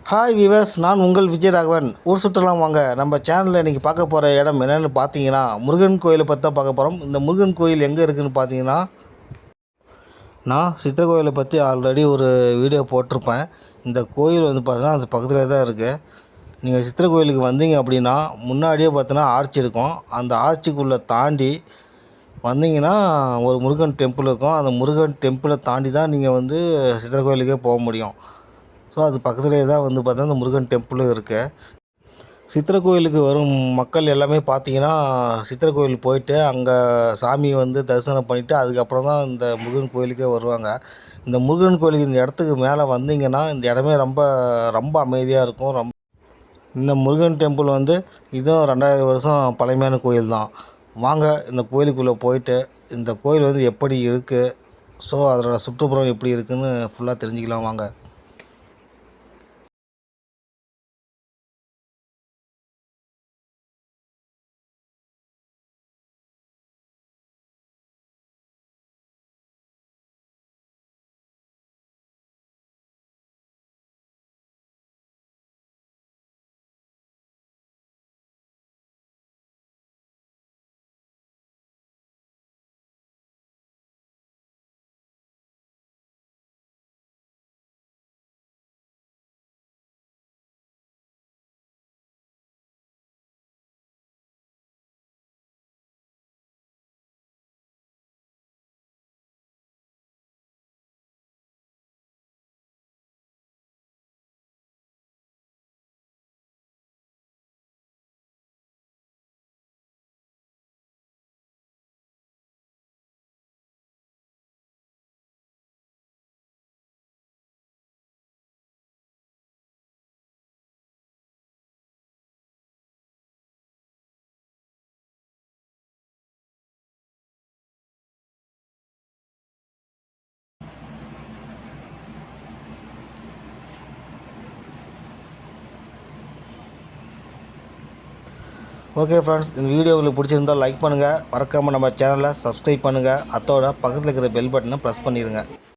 Hi viewers, நான் உங்கள் விஜயராகவன். ஊர் சுற்றலாம் வாங்க. நம்ம சேனலில் இன்றைக்கி பார்க்க போகிற இடம் என்னென்னு பார்த்தீங்கன்னா, முருகன் கோயிலை பற்றி தான் பார்க்க போகிறோம். இந்த முருகன் கோயில் எங்கே இருக்குதுன்னு பார்த்தீங்கன்னா, நான் சித்திரை கோயிலை பற்றி ஆல்ரெடி ஒரு வீடியோ போட்டிருப்பேன். இந்த கோயில் வந்து பார்த்தீங்கன்னா அது பக்கத்தில் தான் இருக்குது. நீங்கள் சித்திரை கோயிலுக்கு வந்தீங்க அப்படின்னா முன்னாடியே பார்த்தீங்கன்னா ஆர்ச் இருக்கும். அந்த ஆர்ச்சுக்குள்ளே தாண்டி வந்தீங்கன்னா ஒரு முருகன் டெம்பிள் இருக்கும். அந்த முருகன் டெம்பிளை தாண்டி தான் நீங்கள் வந்து சித்திரை கோயிலுக்கே போக முடியும். ஸோ அது பக்கத்துலேயே தான் வந்து பார்த்தா அந்த முருகன் டெம்பிளும் இருக்குது. சித்திரை கோயிலுக்கு வரும் மக்கள் எல்லாமே பார்த்தீங்கன்னா சித்திரை கோயில் போயிட்டு அங்கே சாமியை வந்து தரிசனம் பண்ணிவிட்டு அதுக்கப்புறம் தான் இந்த முருகன் கோயிலுக்கே வருவாங்க. இந்த முருகன் கோயிலுக்கு இந்த இடத்துக்கு மேலே வந்தீங்கன்னா இந்த இடமே ரொம்ப ரொம்ப அமைதியாக இருக்கும். இந்த முருகன் டெம்பிள் வந்து இதுவும் 2000 வருஷம் பழமையான கோயில் தான். வாங்க இந்த கோயிலுக்குள்ளே போயிட்டு இந்த கோயில் வந்து எப்படி இருக்குது, ஸோ அதோட சுற்றுப்புறம் எப்படி இருக்குதுன்னு ஃபுல்லாக தெரிஞ்சுக்கலாம் வாங்க. ஓகே ஃப்ரெண்ட்ஸ், இந்த வீடியோ உங்களுக்கு பிடிச்சிருந்தால் லைக் பண்ணுங்கள், மறக்காமல் நம்ம சேனலை சப்ஸ்கிரைப் பண்ணுங்கள், அதோட பக்கத்தில் இருக்கிற பெல் பட்டனை ப்ரெஸ் பண்ணிடுங்க.